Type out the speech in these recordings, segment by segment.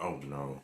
Oh no.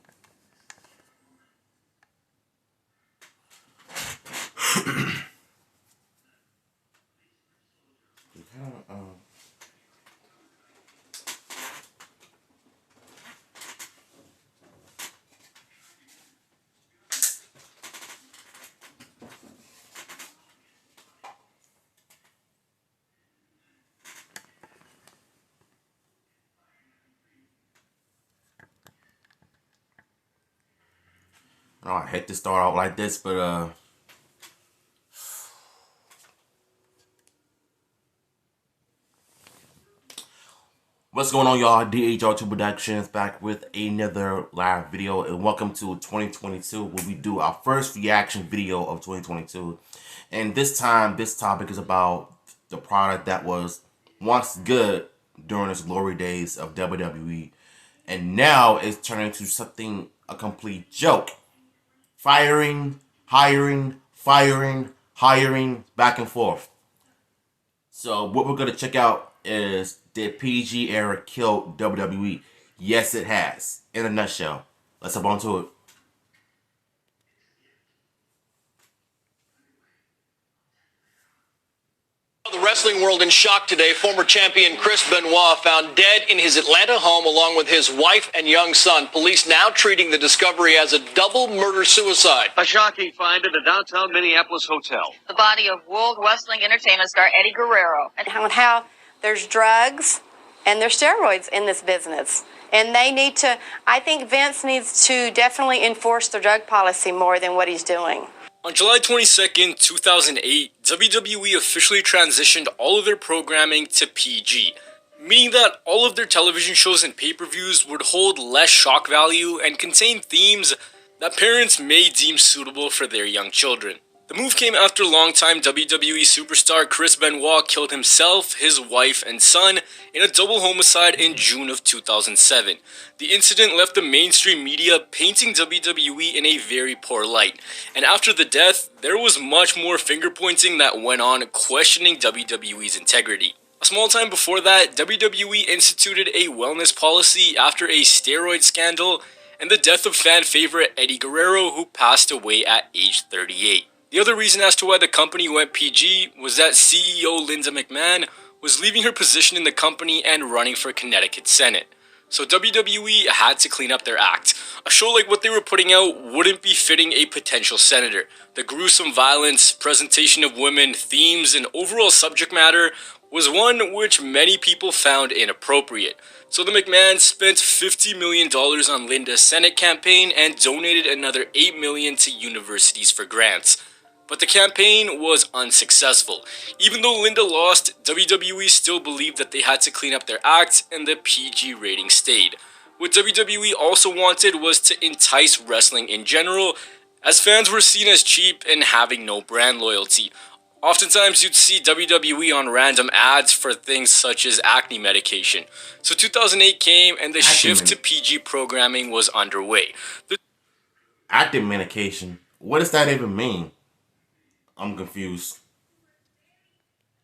Oh, I hate to start out like this, but what's going on, y'all? DHR2 Productions back with another live video, and welcome to 2022, where we do our first reaction video of 2022. And this time, this topic is about the product that was once good during its glory days of WWE, and now it's turning into something a complete joke. Firing, hiring, back and forth. So what we're going to check out is, did PG Era kill WWE? Yes, it has. In a nutshell. Let's hop on to it. The wrestling world in shock today. Former champion Chris Benoit found dead in his Atlanta home along with his wife and young son. Police now treating the discovery as a double murder-suicide. A shocking find at a downtown Minneapolis hotel. The body of World Wrestling Entertainment star Eddie Guerrero. And how there's drugs and there's steroids in this business. And they need to, I think Vince needs to definitely enforce the drug policy more than what he's doing. On July 22nd, 2008, WWE officially transitioned all of their programming to PG, meaning that all of their television shows and pay-per-views would hold less shock value and contain themes that parents may deem suitable for their young children. The move came after longtime WWE superstar Chris Benoit killed himself, his wife, and son in a double homicide in June of 2007. The incident left the mainstream media painting WWE in a very poor light, and after the death, there was much more finger-pointing that went on, questioning WWE's integrity. A small time before that, WWE instituted a wellness policy after a steroid scandal and the death of fan favorite Eddie Guerrero, who passed away at age 38. The other reason as to why the company went PG was that CEO Linda McMahon was leaving her position in the company and running for Connecticut Senate. So WWE had to clean up their act. A show like what they were putting out wouldn't be fitting a potential senator. The gruesome violence, presentation of women, themes, and overall subject matter was one which many people found inappropriate. So the McMahons spent $50 million on Linda's Senate campaign and donated another $8 million to universities for grants. But the campaign was unsuccessful. Even though Linda lost, WWE still believed that they had to clean up their act, and the PG rating stayed. What WWE also wanted was to entice wrestling in general, as fans were seen as cheap and having no brand loyalty. Oftentimes you'd see WWE on random ads for things such as acne medication. So 2008 came and the shift to PG programming was underway. Acne medication? What does that even mean? I'm confused.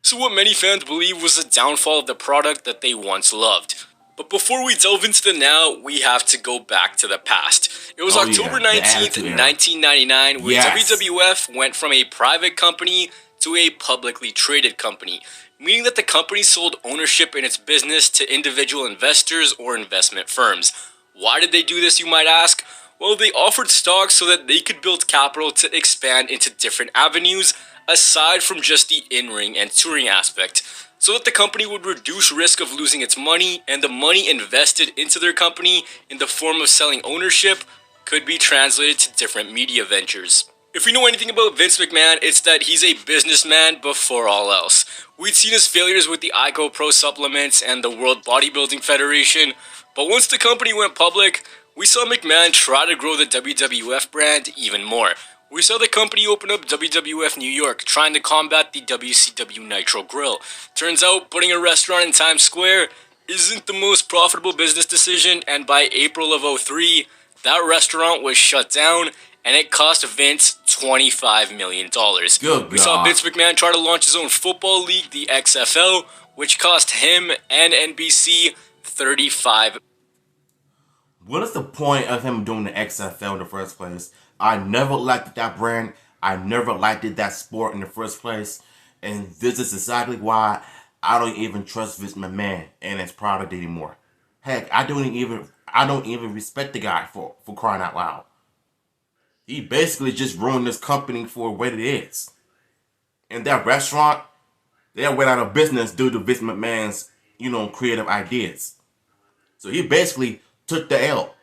So what many fans believe was the downfall of the product that they once loved. But before we delve into the now, we have to go back to the past. It was October 19th, 1999, where WWF went from a private company to a publicly traded company, meaning that the company sold ownership in its business to individual investors or investment firms. Why did they do this, you might ask? Well, they offered stock so that they could build capital to expand into different avenues aside from just the in-ring and touring aspect, so that the company would reduce risk of losing its money, and the money invested into their company in the form of selling ownership could be translated to different media ventures. If we know anything about Vince McMahon, it's that he's a businessman before all else. We'd seen his failures with the ICO Pro supplements and the World Bodybuilding Federation, but once the company went public, we saw McMahon try to grow the WWF brand even more. We saw the company open up WWF New York, trying to combat the WCW Nitro Grill. Turns out, putting a restaurant in Times Square isn't the most profitable business decision, and by April of 2003, that restaurant was shut down, and it cost Vince $25 million. We saw Vince McMahon try to launch his own football league, the XFL, which cost him and NBC $35 million. what is the point of him doing the XFL in the first place? I never liked that brand. I never liked that sport in the first place. And this is exactly why I don't even trust Vince McMahon and his product anymore. Heck, I don't even respect the guy for crying out loud. He basically just ruined this company for what it is. And that restaurant, they went out of business due to Vince McMahon's, creative ideas. So he basically took the L.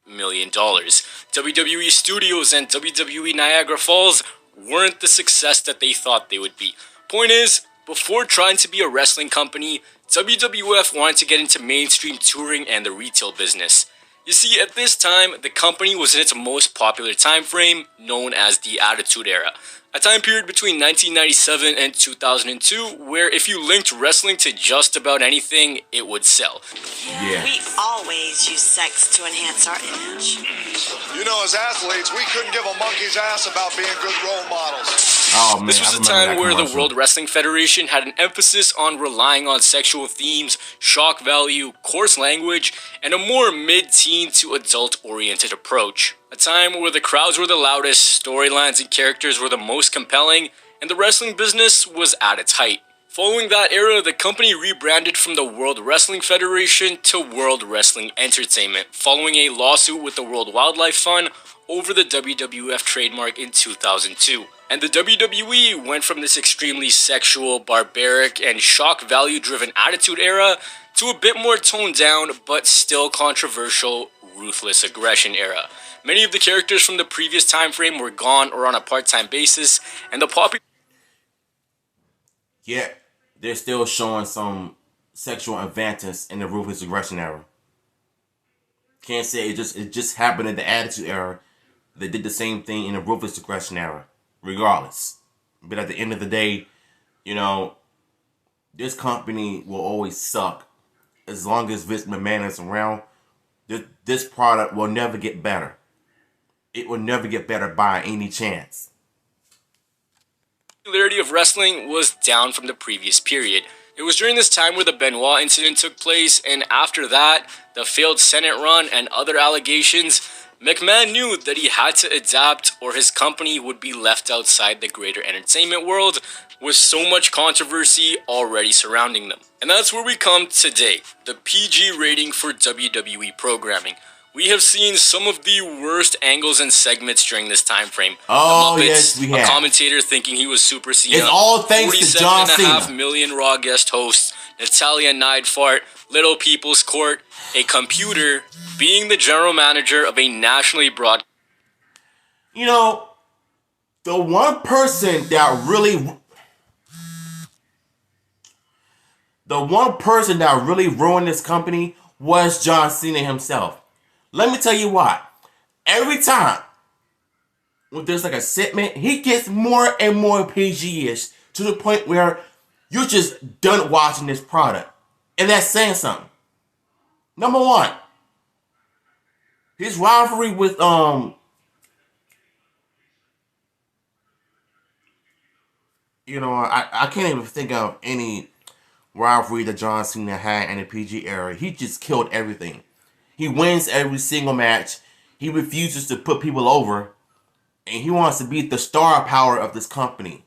$1 million. WWE Studios and WWE Niagara Falls weren't the success that they thought they would be. Point is, before trying to be a wrestling company, WWF wanted to get into mainstream touring and the retail business. You see, at this time, the company was in its most popular time frame, known as the Attitude Era. A time period between 1997 and 2002, where if you linked wrestling to just about anything, it would sell. Yeah. We always use sex to enhance our image. You know, as athletes, we couldn't give a monkey's ass about being good role models. Oh, man, this was a time where the World Wrestling Federation had an emphasis on relying on sexual themes, shock value, coarse language, and a more mid-teen to adult-oriented approach. A time where the crowds were the loudest, storylines and characters were the most compelling, and the wrestling business was at its height. Following that era, the company rebranded from the World Wrestling Federation to World Wrestling Entertainment, following a lawsuit with the World Wildlife Fund over the WWF trademark in 2002. And the WWE went from this extremely sexual, barbaric, and shock value-driven attitude era to a bit more toned down, but still controversial, ruthless aggression era. Many of the characters from the previous time frame were gone or on a part-time basis, and the popular... Yeah, they're still showing some sexual advances in the ruthless aggression era. Can't say it just happened in the attitude era. They did the same thing in the ruthless aggression era, regardless. But at the end of the day, this company will always suck. As long as Vince McMahon is around, this product will never get better. It will never get better by any chance. The popularity of wrestling was down from the previous period. It was during this time where the Benoit incident took place, and after that, the failed Senate run and other allegations, McMahon knew that he had to adapt or his company would be left outside the greater entertainment world with so much controversy already surrounding them. And that's where we come today, the PG rating for WWE programming. We have seen some of the worst angles and segments during this time frame. Oh, the Muppets, yes, we have. A commentator thinking he was Super Cena. It's all thanks to John Cena. 47.5 million Raw guest hosts, Natalia Neidfart, Little People's Court, a computer being the general manager of a nationally broad... The one person that really ruined this company was John Cena himself. Let me tell you why. Every time when there's like a segment, he gets more and more PG-ish to the point where you're just done watching this product. And that's saying something. Number one, his rivalry with I can't even think of any rivalry that John Cena had in the PG era. He just killed everything. He wins every single match. He refuses to put people over. And he wants to be the star power of this company.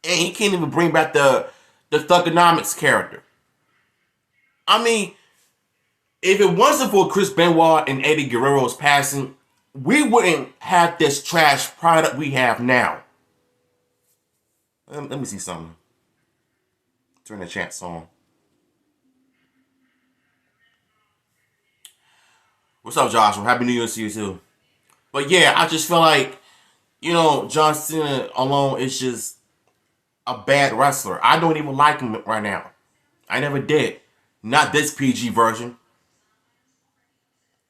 And he can't even bring back the Thugonomics character. I mean, if it wasn't for Chris Benoit and Eddie Guerrero's passing, we wouldn't have this trash product we have now. Let me see something. Turn the chat on. What's up, Joshua? Happy New Year to you too. But yeah, I just feel like, John Cena alone is just a bad wrestler. I don't even like him right now. I never did. Not this PG version.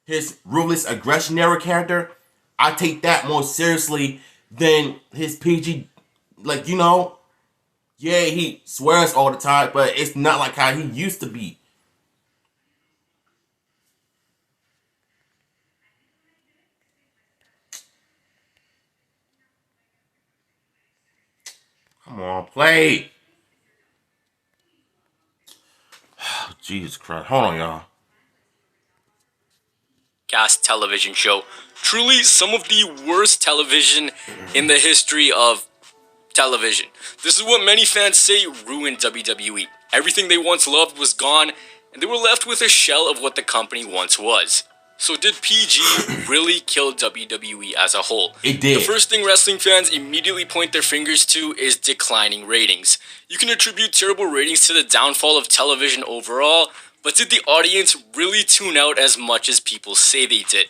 His ruthless aggression era character, I take that more seriously than his PG. Yeah, he swears all the time, but it's not like how he used to be. Come on, play. Jesus Christ. Hold on, y'all. broadcast television show. Truly some of the worst television in the history of television. This is what many fans say ruined WWE. Everything they once loved was gone, and they were left with a shell of what the company once was. So did PG really kill WWE as a whole? It did. The first thing wrestling fans immediately point their fingers to is declining ratings. You can attribute terrible ratings to the downfall of television overall, but did the audience really tune out as much as people say they did?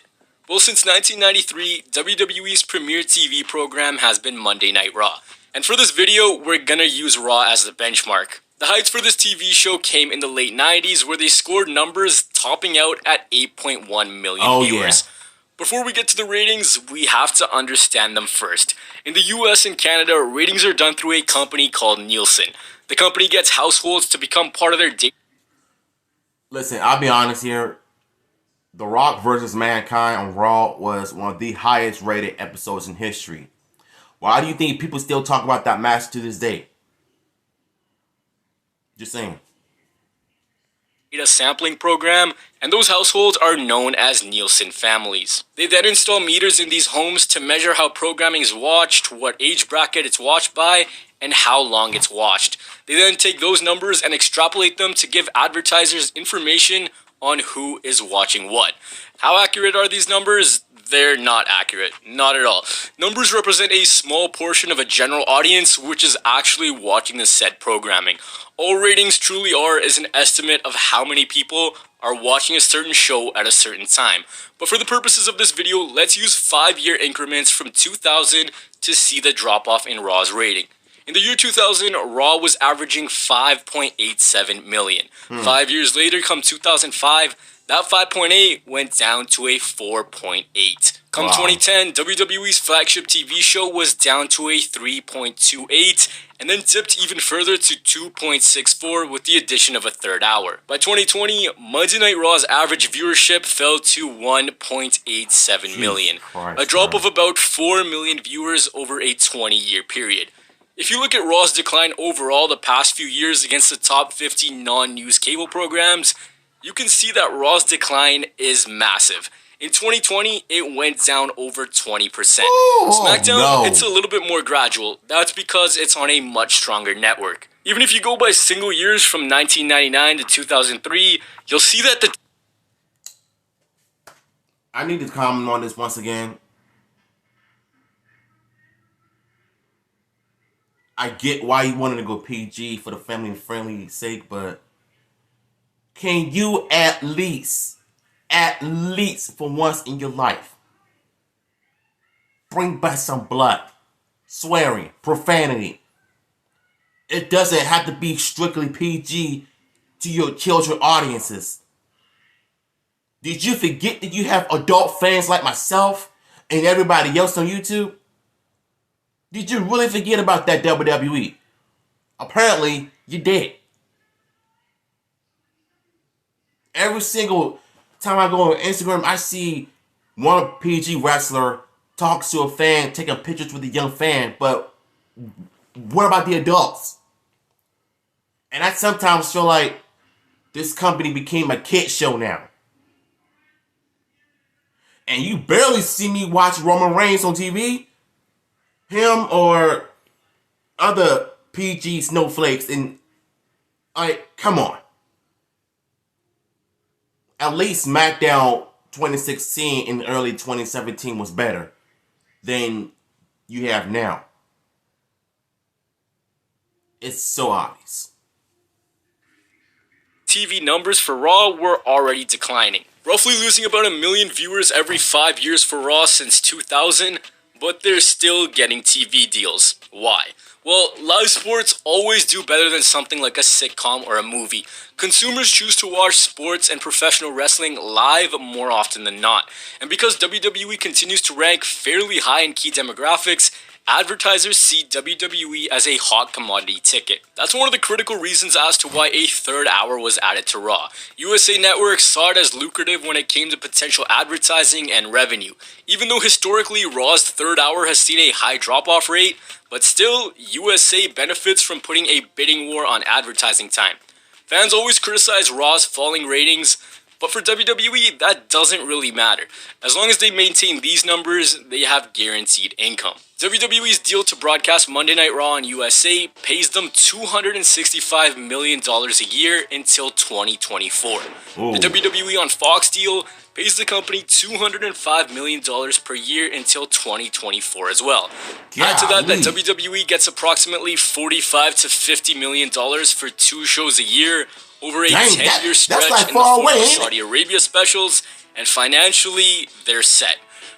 Well, since 1993, WWE's premier TV program has been Monday Night Raw. And for this video, we're gonna use Raw as the benchmark. The heights for this TV show came in the late 90s, where they scored numbers topping out at 8.1 million viewers. Yeah. Before we get to the ratings, we have to understand them first. In the US and Canada, ratings are done through a company called Nielsen. The company gets households to become part of their Listen, I'll be honest here. The Rock versus Mankind on Raw was one of the highest rated episodes in history. Why do you think people still talk about that match to this day? Just saying. A sampling program, and those households are known as Nielsen families. They then install meters in these homes to measure how programming is watched, what age bracket it's watched by, and how long it's watched. They then take those numbers and extrapolate them to give advertisers information on who is watching what. How accurate are these numbers? They're not accurate. Not at all. Numbers represent a small portion of a general audience which is actually watching the said programming. All ratings truly are is an estimate of how many people are watching a certain show at a certain time. But for the purposes of this video, let's use 5-year increments from 2000 to see the drop-off in Raw's rating. In the year 2000, Raw was averaging 5.87 million. 5 years later, come 2005, that 5.8 went down to a 4.8. Come 2010, WWE's flagship TV show was down to a 3.28, and then dipped even further to 2.64 with the addition of a third hour. By 2020, Monday Night Raw's average viewership fell to 1.87 million, a drop of about 4 million viewers over a 20-year period. If you look at Raw's decline overall the past few years against the top 50 non-news cable programs, you can see that Raw's decline is massive. In 2020, it went down over 20%. SmackDown, it's a little bit more gradual. That's because it's on a much stronger network. Even if you go by single years from 1999 to 2003, you'll see that the... I need to comment on this once again. I get why you wanted to go PG for the family and friendly sake, but can you at least for once in your life, bring back some blood, swearing, profanity? It doesn't have to be strictly PG to your children audiences. Did you forget that you have adult fans like myself and everybody else on YouTube? Did you really forget about that WWE? Apparently, you did. Every single time I go on Instagram, I see one PG wrestler talks to a fan, taking pictures with a young fan, but what about the adults? And I sometimes feel like this company became a kid show now. And you barely see me watch Roman Reigns on TV. Him or other PG snowflakes, and come on. At least SmackDown 2016 and early 2017 was better than you have now. It's so obvious. TV numbers for Raw were already declining, roughly losing about 1 million viewers every 5 years for Raw since 2000. But they're still getting TV deals. Why? Well, live sports always do better than something like a sitcom or a movie. Consumers choose to watch sports and professional wrestling live more often than not. And because WWE continues to rank fairly high in key demographics, advertisers see WWE as a hot commodity ticket. That's one of the critical reasons as to why a third hour was added to Raw. USA Network saw it as lucrative when it came to potential advertising and revenue. Even though historically Raw's third hour has seen a high drop-off rate, but still, USA benefits from putting a bidding war on advertising time. Fans always criticize Raw's falling ratings, But for WWE, that doesn't really matter. As long as they maintain these numbers, they have guaranteed income. WWE's deal to broadcast Monday Night Raw on USA pays them $265 million a year until 2024. Ooh. The WWE on Fox deal pays the company $205 million per year until 2024 as well. Add to that WWE gets approximately $45 to $50 million for 2 shows a year over a 10-year stretch like in the form of away, Saudi Arabia specials, and financially, they're set.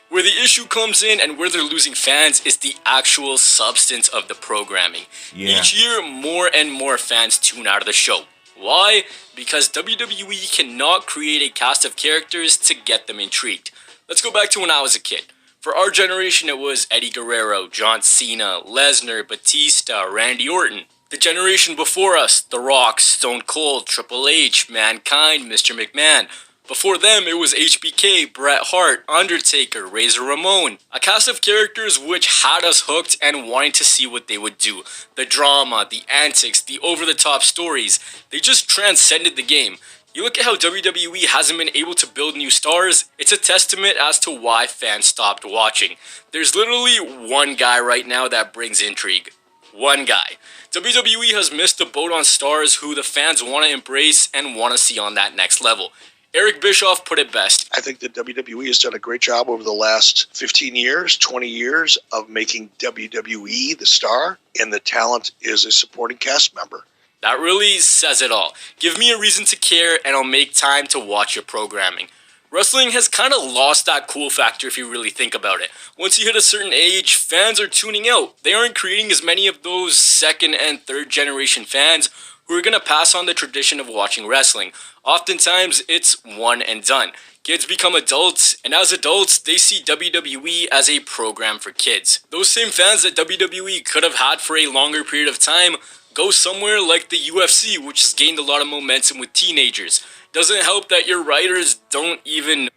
Where the issue comes in and where they're losing fans is the actual substance of the programming. Yeah. Each year, more and more fans tune out of the show. Why? Because WWE cannot create a cast of characters to get them intrigued. Let's go back to when I was a kid. For our generation, it was Eddie Guerrero, John Cena, Lesnar, Batista, Randy Orton. The generation before us, The Rock, Stone Cold, Triple H, Mankind, Mr. McMahon. Before them, it was HBK, Bret Hart, Undertaker, Razor Ramon. A cast of characters which had us hooked and wanting to see what they would do. The drama, the antics, the over-the-top stories. They just transcended the game. You look at how WWE hasn't been able to build new stars, it's a testament as to why fans stopped watching. There's literally one guy right now that brings intrigue. One guy. WWE has missed the boat on stars who the fans want to embrace and want to see on that next level. Eric Bischoff put it best. I think that WWE has done a great job over the last 15 years, 20 years of making WWE the star, and the talent is a supporting cast member. That really says it all. Give me a reason to care and I'll make time to watch your programming. Wrestling has kind of lost that cool factor if you really think about it. Once you hit a certain age, fans are tuning out. They aren't creating as many of those second and third generation fans who are going to pass on the tradition of watching wrestling. Oftentimes, it's one and done. Kids become adults, and as adults, they see WWE as a program for kids. Those same fans that WWE could have had for a longer period of time go somewhere like the UFC, which has gained a lot of momentum with teenagers. Doesn't help that your writers don't even...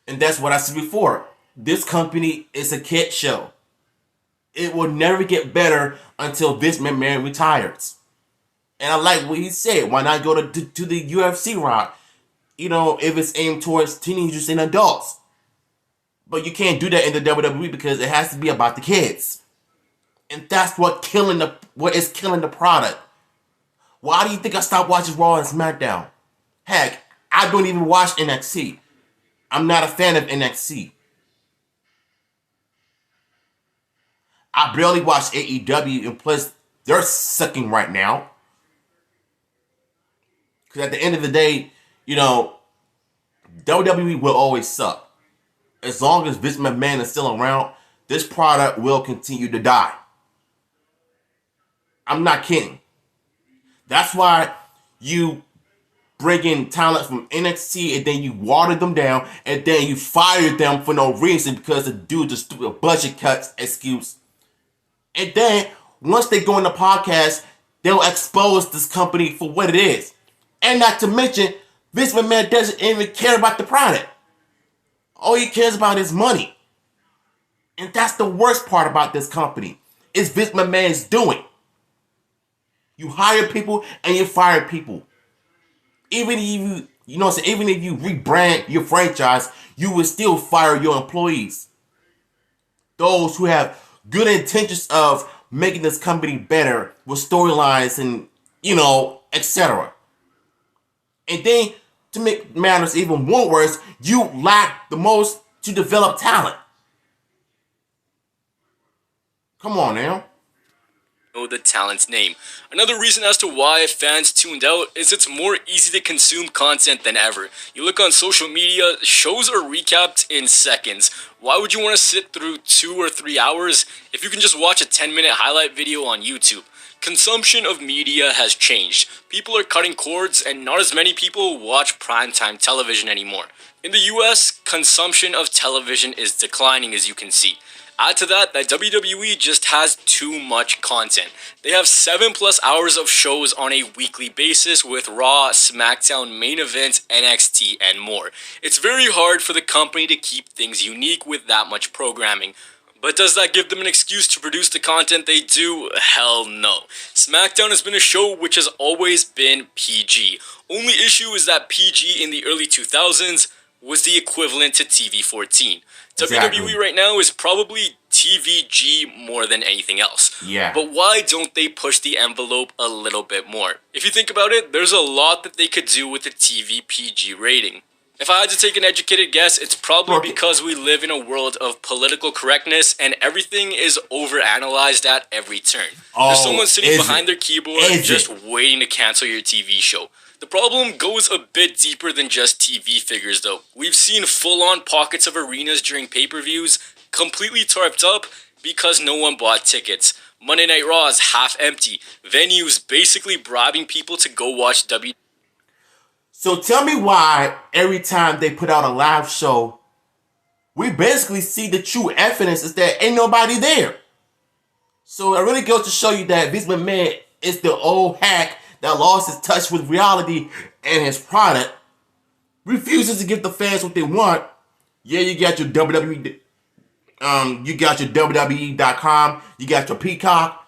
And that's what I said before. This company is a kid show. It will never get better until Vince McMahon retires. And I like what he said. Why not go to the UFC route? You know, if it's aimed towards teenagers and adults. But you can't do that in the WWE because it has to be about the kids. And that's what is killing the product. Why do you think I stopped watching Raw and SmackDown? Heck, I don't even watch NXT. I'm not a fan of NXT. I barely watch AEW, and plus, they're sucking right now. Because at the end of the day, you know, WWE will always suck. As long as Vince McMahon is still around, this product will continue to die. I'm not kidding. That's why you bring in talent from NXT and then you water them down and then you fire them for no reason because the dude just stupid budget cuts excuse. And then once they go on the podcast, they'll expose this company for what it is. And not to mention, Vince McMahon doesn't even care about the product. All he cares about is money. And that's the worst part about this company. Is Vince McMahon's doing. You hire people and you fire people. Even if even if you rebrand your franchise, you will still fire your employees. Those who have good intentions of making this company better with storylines and, etc. And then, to make matters even more worse, you lack the most to develop talent. Come on now. Know the talent's name. Another reason as to why fans tuned out is it's more easy to consume content than ever. You look on social media, shows are recapped in seconds. Why would you want to sit through 2 or 3 hours if you can just watch a 10-minute highlight video on YouTube? Consumption of media has changed. People are cutting cords and not as many people watch primetime television anymore. In the US, consumption of television is declining, as you can see. Add to that WWE just has too much content. They have 7+ hours of shows on a weekly basis with Raw, SmackDown, Main Event, NXT, and more. It's very hard for the company to keep things unique with that much programming. But does that give them an excuse to produce the content they do? Hell no. SmackDown has been a show which has always been PG. Only issue is that PG in the early 2000s was the equivalent to TV-14. Exactly. WWE right now is probably TVG more than anything else. Yeah. But why don't they push the envelope a little bit more? If you think about it, there's a lot that they could do with the TV PG rating. If I had to take an educated guess, it's probably because we live in a world of political correctness and everything is overanalyzed at every turn. There's someone sitting behind their keyboard just waiting to cancel your TV show. The problem goes a bit deeper than just TV figures though. We've seen full-on pockets of arenas during pay-per-views completely tarped up because no one bought tickets. Monday Night Raw is half empty. Venues basically bribing people to go watch WWE. So tell me why every time they put out a live show, we basically see the true evidence is that ain't nobody there. So it really goes to show you that Vince McMahon is the old hack that lost his touch with reality and his product, refuses to give the fans what they want. Yeah, you got your WWE, you got your WWE.com, you got your Peacock,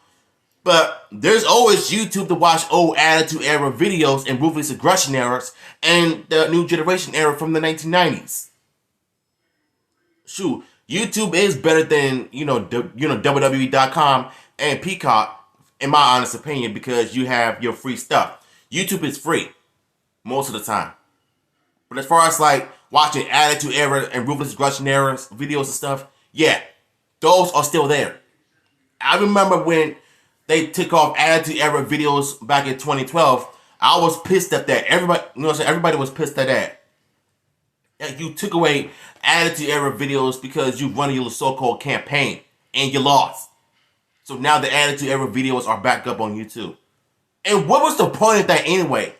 but there's always YouTube to watch old Attitude Era videos and Ruthless Aggression eras and the New Generation era from the 1990s. Shoot, YouTube is better than WWE.com and Peacock, in my honest opinion, because you have your free stuff. YouTube is free most of the time, but as far as like watching Attitude Era and Ruthless Aggression eras videos and stuff, yeah, those are still there. I remember when they took off Attitude Era videos back in 2012. I was pissed at that. Everybody, you know what I'm saying? Everybody was pissed at that. You took away Attitude Era videos because you run your so-called campaign and you lost. So now the Attitude Era videos are back up on YouTube. And what was the point of that anyway?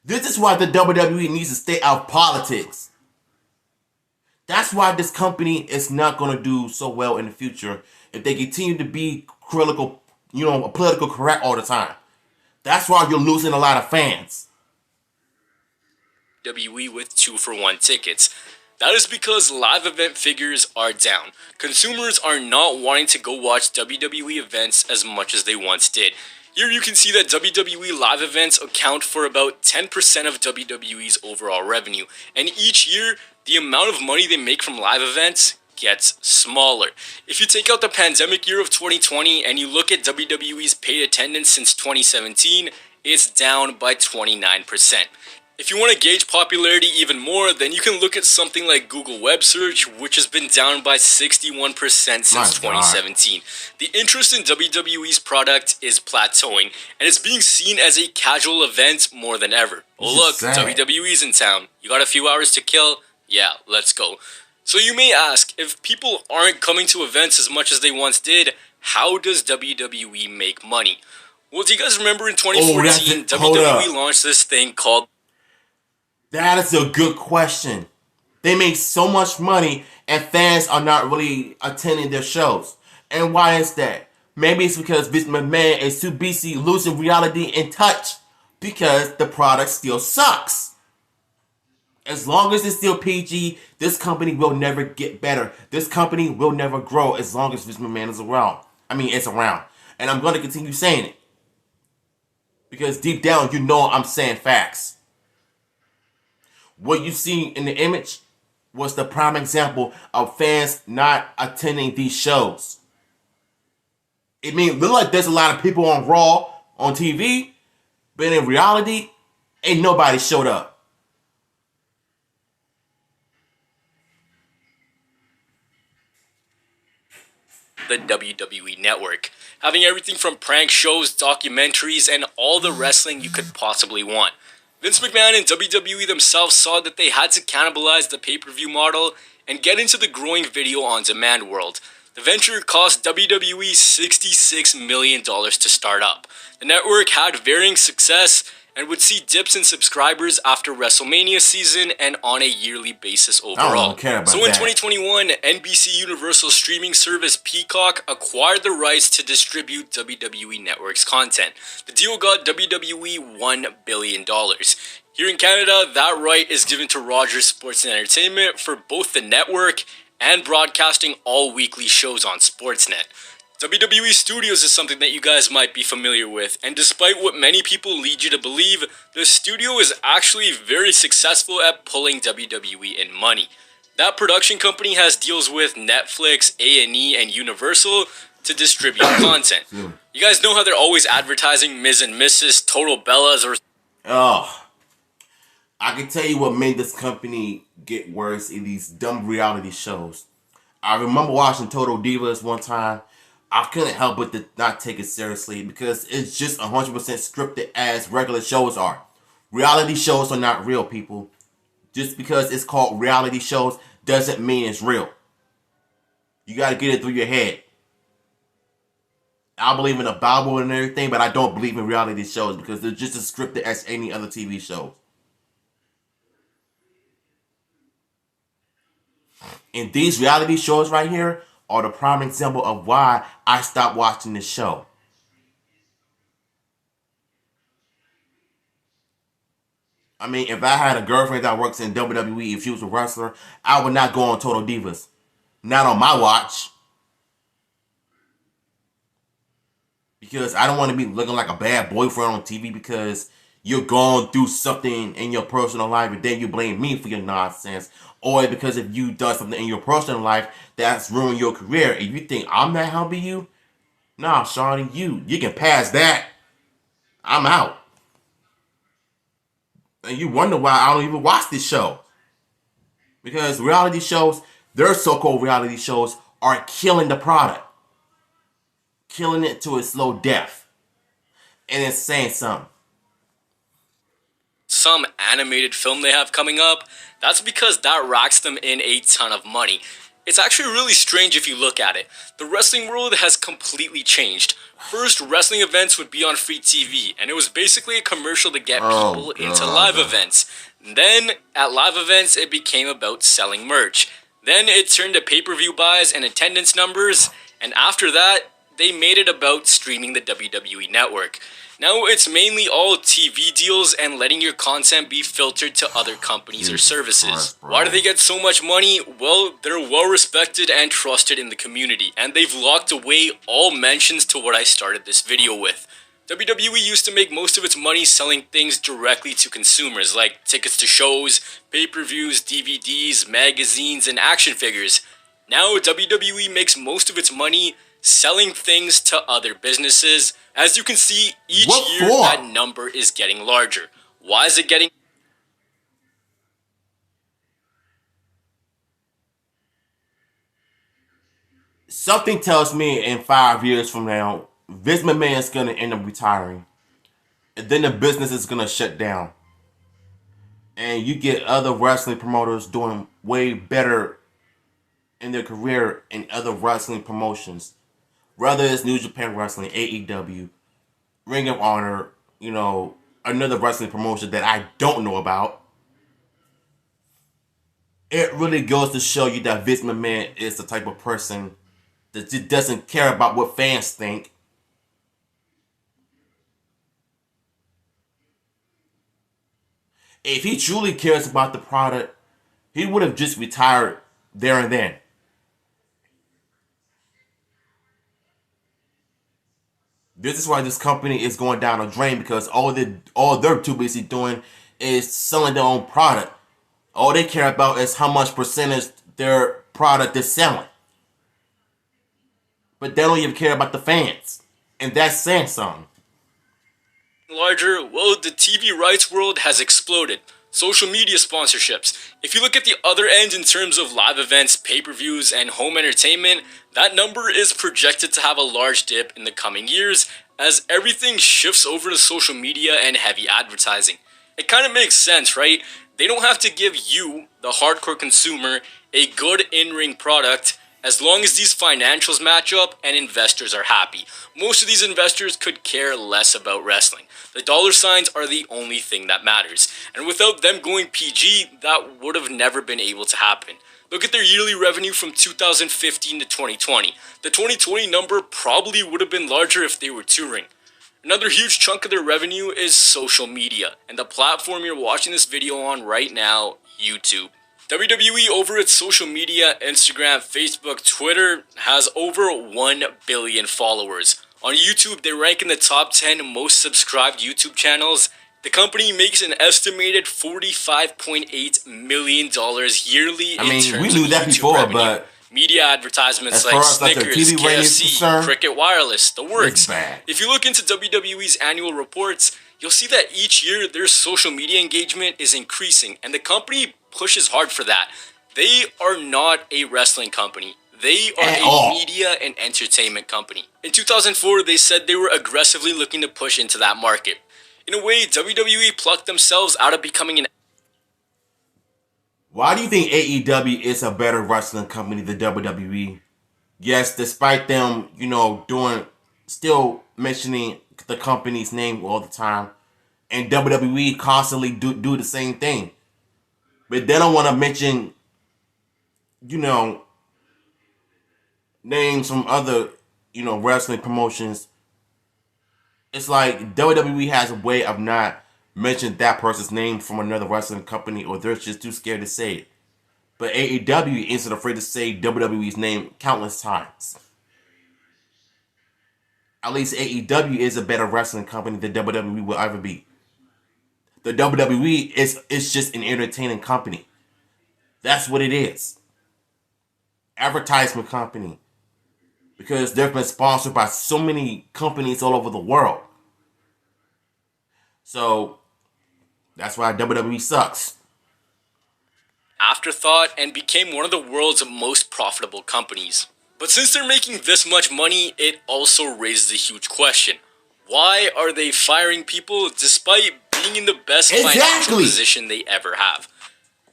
This is why the WWE needs to stay out of politics. That's why this company is not going to do so well in the future if they continue to be political correct all the time. That's why you're losing a lot of fans. WWE with 2-for-1 tickets. That is because live event figures are down. Consumers are not wanting to go watch WWE events as much as they once did. Here you can see that WWE live events account for about 10% of WWE's overall revenue, and each year, the amount of money they make from live events gets smaller. If you take out the pandemic year of 2020 and you look at WWE's paid attendance since 2017, it's down by 29%. If you want to gauge popularity even more, then you can look at something like Google Web Search, which has been down by 61% since 2017. The interest in WWE's product is plateauing, and it's being seen as a casual event more than ever. Oh look, WWE's in town. You got a few hours to kill? Yeah, let's go. So you may ask, if people aren't coming to events as much as they once did, how does WWE make money? Well, do you guys remember in 2014, WWE launched this thing called... That is a good question. They make so much money and fans are not really attending their shows. And why is that? Maybe it's because Vince McMahon is too busy losing reality and touch because the product still sucks. As long as it's still PG, this company will never get better. This company will never grow as long as Vince McMahon is around. I mean, it's around. And I'm going to continue saying it. Because deep down, you know I'm saying facts. What you see in the image was the prime example of fans not attending these shows. It look like there's a lot of people on Raw, on TV, but in reality, ain't nobody showed up. The WWE Network, having everything from prank shows, documentaries, and all the wrestling you could possibly want. Vince McMahon and WWE themselves saw that they had to cannibalize the pay-per-view model and get into the growing video-on-demand world. The venture cost WWE $66 million to start up. The network had varying success and would see dips in subscribers after WrestleMania season and on a yearly basis overall. So in 2021, NBC Universal streaming service Peacock acquired the rights to distribute WWE Network's content. The deal got WWE $1 billion. Here in Canada, that right is given to Rogers Sports and Entertainment for both the network and broadcasting all weekly shows on Sportsnet. WWE Studios is something that you guys might be familiar with, and despite what many people lead you to believe, the studio is actually very successful at pulling WWE in money. That production company has deals with Netflix, A&E, and Universal to distribute content. You guys know how they're always advertising Ms. and Mrs., Total Bellas, or... Oh, I can tell you what made this company get worse in these dumb reality shows. I remember watching Total Divas one time. I couldn't help but to not take it seriously because it's just 100% scripted as regular shows are. Reality shows are not real, people. Just because it's called reality shows doesn't mean it's real. You got to get it through your head. I believe in the Bible and everything, but I don't believe in reality shows because they're just as scripted as any other TV shows. And these reality shows right here are the prime example of why I stopped watching this show. I mean, if I had a girlfriend that works in WWE, if she was a wrestler, I would not go on Total Divas. Not on my watch. Because I don't want to be looking like a bad boyfriend on TV because you're going through something in your personal life and then you blame me for your nonsense. Or because if you done something in your personal life that's ruined your career and you think I'm not helping you, nah, Shawnee, you can pass that. I'm out. And you wonder why I don't even watch this show. Because reality shows, their so-called reality shows, are killing the product. Killing it to a slow death. And it's saying something. Some animated film they have coming up, that's because that racks them in a ton of money. It's actually really strange if you look at it. The wrestling world has completely changed. First, wrestling events would be on free TV, and it was basically a commercial to get people into live events. Then, at live events, it became about selling merch. Then it turned to pay-per-view buys and attendance numbers, and after that, they made it about streaming the WWE Network. Now it's mainly all TV deals and letting your content be filtered to other companies or services. Why do they get so much money? Well, they're well respected and trusted in the community, and they've locked away all mentions to what I started this video with. WWE used to make most of its money selling things directly to consumers, like tickets to shows, pay-per-views, DVDs, magazines, and action figures. Now WWE makes most of its money selling things to other businesses. As you can see, each year that number is getting larger. Why is it getting... Something tells me in 5 years from now, Vince McMahon is going to end up retiring. And then the business is going to shut down. And you get other wrestling promoters doing way better in their career in other wrestling promotions. Whether it's New Japan Wrestling, AEW, Ring of Honor, you know, another wrestling promotion that I don't know about. It really goes to show you that Vince McMahon is the type of person that just doesn't care about what fans think. If he truly cares about the product, he would have just retired there and then. This is why this company is going down a drain, because all they're too busy doing is selling their own product. All they care about is how much percentage their product is selling. But they don't even care about the fans. And that's saying something. Larger, well, the TV rights world has exploded. Social media sponsorships. If you look at the other end in terms of live events, pay-per-views, and home entertainment, that number is projected to have a large dip in the coming years as everything shifts over to social media and heavy advertising. It kind of makes sense, right? They don't have to give you, the hardcore consumer, a good in-ring product as long as these financials match up and investors are happy. Most of these investors could care less about wrestling. The dollar signs are the only thing that matters. And without them going PG, that would have never been able to happen. Look at their yearly revenue from 2015 to 2020. The 2020 number probably would have been larger if they were touring. Another huge chunk of their revenue is social media, and the platform you're watching this video on right now, YouTube. WWE over its social media, Instagram, Facebook, Twitter, has over 1 billion followers. On YouTube, they rank in the top 10 most subscribed YouTube channels. The company makes an estimated $45.8 million yearly in terms we knew of that YouTube before, revenue. but Media advertisements as like far as like the Snickers, TV ratings KFC, concerned, Cricket Wireless, the works. it's bad. If you look into WWE's annual reports, you'll see that each year their social media engagement is increasing, and the company pushes hard for that. They are not a wrestling company. They are a media and entertainment company. In 2004, they said they were aggressively looking to push into that market. In a way, WWE plucked themselves out of becoming an... Why do you think AEW is a better wrestling company than WWE? Yes, despite them, still mentioning the company's name all the time, and WWE constantly do the same thing. But they don't want to mention, names from other, wrestling promotions. It's like WWE has a way of not mentioning that person's name from another wrestling company, or they're just too scared to say it. But AEW isn't afraid to say WWE's name countless times. At least AEW is a better wrestling company than WWE will ever be. The WWE is just an entertaining company. That's what it is. Advertisement company. Because they've been sponsored by so many companies all over the world. So, that's why WWE sucks. Afterthought and became one of the world's most profitable companies. But since they're making this much money, it also raises a huge question. Why are they firing people despite being in the best financial position they ever have?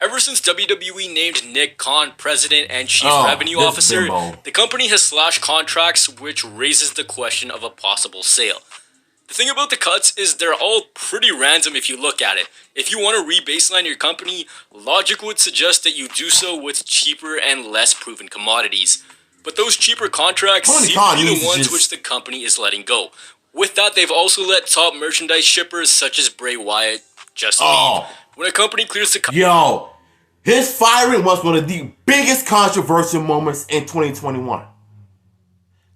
Ever since WWE named Nick Khan President and Chief Revenue Officer, the company has slashed contracts, which raises the question of a possible sale. The thing about the cuts is they're all pretty random if you look at it. If you want to re-baseline your company, logic would suggest that you do so with cheaper and less proven commodities. But those cheaper contracts seem to be the ones which the company is letting go. With that, they've also let top merchandise shippers such as Bray Wyatt just leave. When a company clears the... His firing was one of the biggest controversial moments in 2021.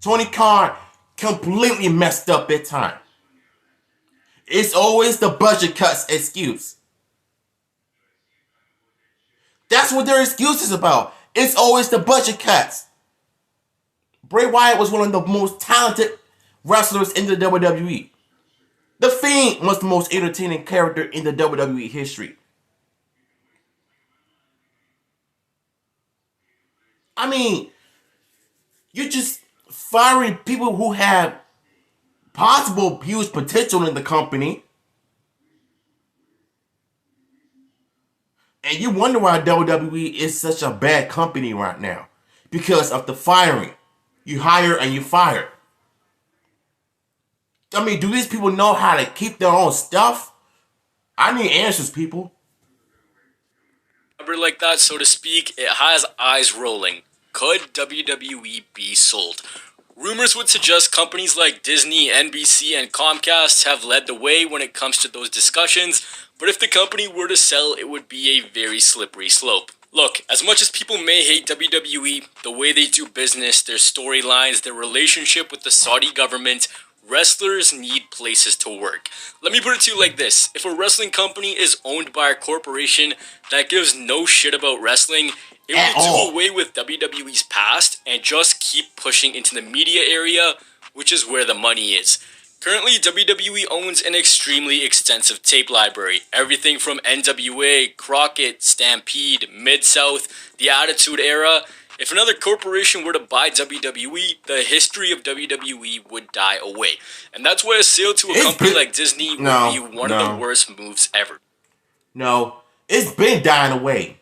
Tony Khan completely messed up big time. It's always the budget cuts excuse. That's what their excuse is about. It's always the budget cuts. Bray Wyatt was one of the most talented wrestlers in the WWE. The Fiend was the most entertaining character in the WWE history. I mean, you're just firing people who have possible huge potential in the company. And you wonder why WWE is such a bad company right now. Because of the firing. You hire and you fire. I mean, do these people know how to keep their own stuff? I need answers, people. Like that, so to speak, it has eyes rolling. Could WWE be sold? Rumors would suggest companies like Disney, NBC, and Comcast have led the way when it comes to those discussions, but if the company were to sell, it would be a very slippery slope. Look, as much as people may hate WWE, the way they do business, their storylines, their relationship with the Saudi government, wrestlers need places to work. Let me put it to you like this. If a wrestling company is owned by a corporation that gives no shit about wrestling, it will do away with WWE's past and just keep pushing into the media area, which is where the money is. Currently, WWE owns an extremely extensive tape library. Everything from NWA, Crockett, Stampede, Mid-South, the Attitude Era. If another corporation were to buy WWE, the history of WWE would die away. And that's why a sale to a company like Disney would be one of the worst moves ever. No, it's been dying away.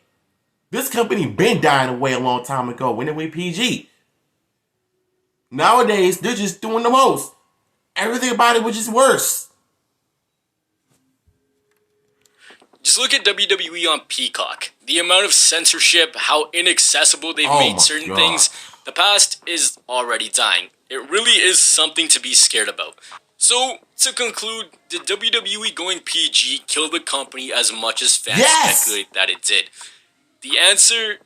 This company been dying away a long time ago when it went PG. Nowadays, they're just doing the most. Everything about it was just worse. Just look at WWE on Peacock. The amount of censorship, how inaccessible they've made certain things. The past is already dying. It really is something to be scared about. So, to conclude, did WWE Going PG kill the company as much as fans Yes! speculate that it did? The answer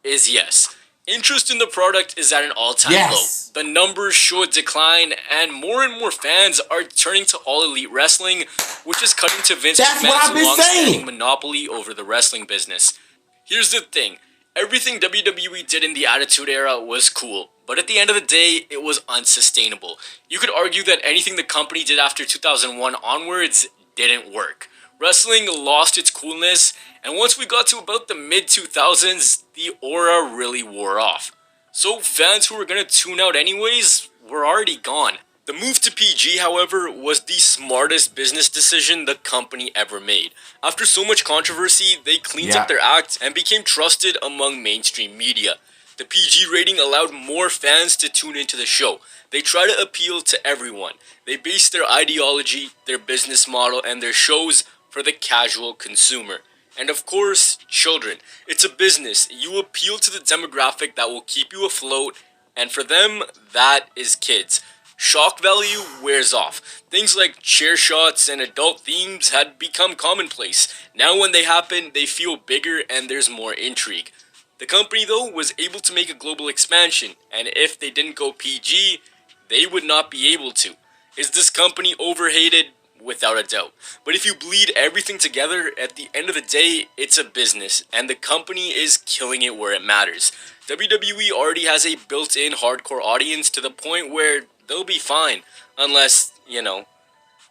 is yes. Interest in the product is at an all-time Yes. low. The numbers show a decline, and more fans are turning to All Elite Wrestling, which is cutting to Vince That's what I've McMahon's been long-standing saying. monopoly over the wrestling business. Here's the thing. Everything WWE did in the Attitude Era was cool, but at the end of the day, it was unsustainable. You could argue that anything the company did after 2001 onwards didn't work. Wrestling lost its coolness, and once we got to about the mid-2000s, the aura really wore off. So fans who were gonna tune out anyways were already gone. The move to PG, however, was the smartest business decision the company ever made. After so much controversy, they cleaned up their act and became trusted among mainstream media. The PG rating allowed more fans to tune into the show. They try to appeal to everyone. They base their ideology, their business model, and their shows for the casual consumer. And of course, children. It's a business. You appeal to the demographic that will keep you afloat, and for them, that is kids. Shock value wears off. Things like chair shots and adult themes had become commonplace. Now when they happen, they feel bigger and there's more intrigue. The company, though, was able to make a global expansion, and if they didn't go PG, they would not be able to. Is this company overhated? Without a doubt. But if you bleed everything together, at the end of the day, it's a business, and the company is killing it where it matters. WWE already has a built-in hardcore audience to the point where they'll be fine, unless, you know.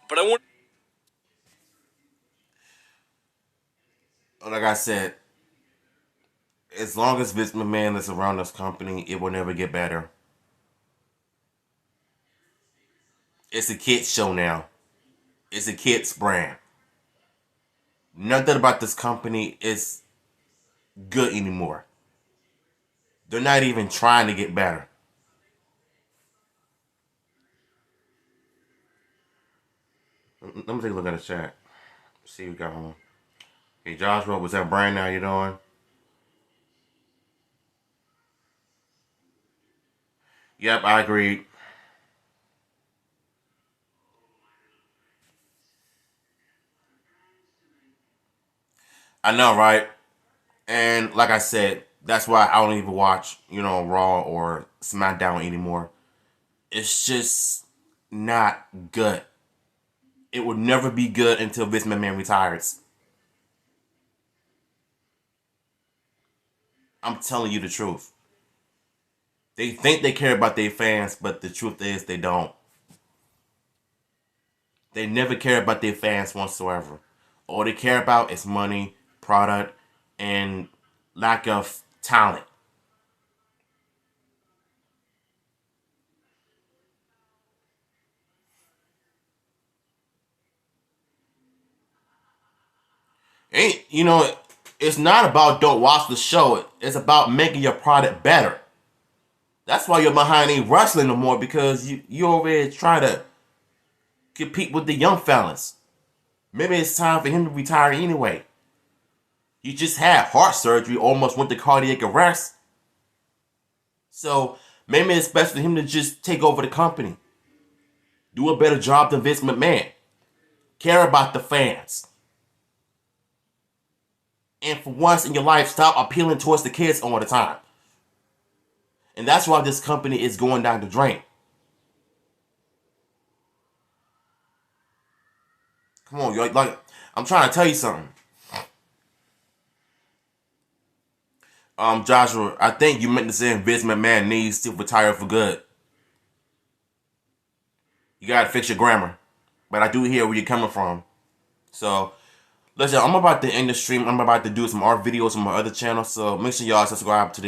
But I want... Like I said, as long as Vince McMahon is around this company, it will never get better. It's a kids show now. It's a kids brand. Nothing about this company is good anymore. They're not even trying to get better. Let me take a look at the chat. See what we got on. Hey Joshua, what's up, Brian? How you doing? Yep, I agree. I know, right? And like I said, that's why I don't even watch, Raw or SmackDown anymore. It's just not good. It would never be good until Vince McMahon retires. I'm telling you the truth. They think they care about their fans, but the truth is they don't. They never care about their fans whatsoever. All they care about is money, product, and lack of talent. It's not about don't watch the show. It's about making your product better. That's why you're behind ain't wrestling no more, because you over here trying to compete with the young fellas. Maybe it's time for him to retire anyway. He just had heart surgery, almost went to cardiac arrest. So maybe it's best for him to just take over the company. Do a better job than Vince McMahon. Care about the fans. And for once in your life, stop appealing towards the kids all the time. And that's why this company is going down the drain. Come on, like I'm trying to tell you something. Joshua, I think you meant to say Vince McMahon needs to retire for good. You gotta fix your grammar. But I do hear where you're coming from. So, listen, I'm about to end the stream. I'm about to do some art videos on my other channel. So make sure y'all subscribe to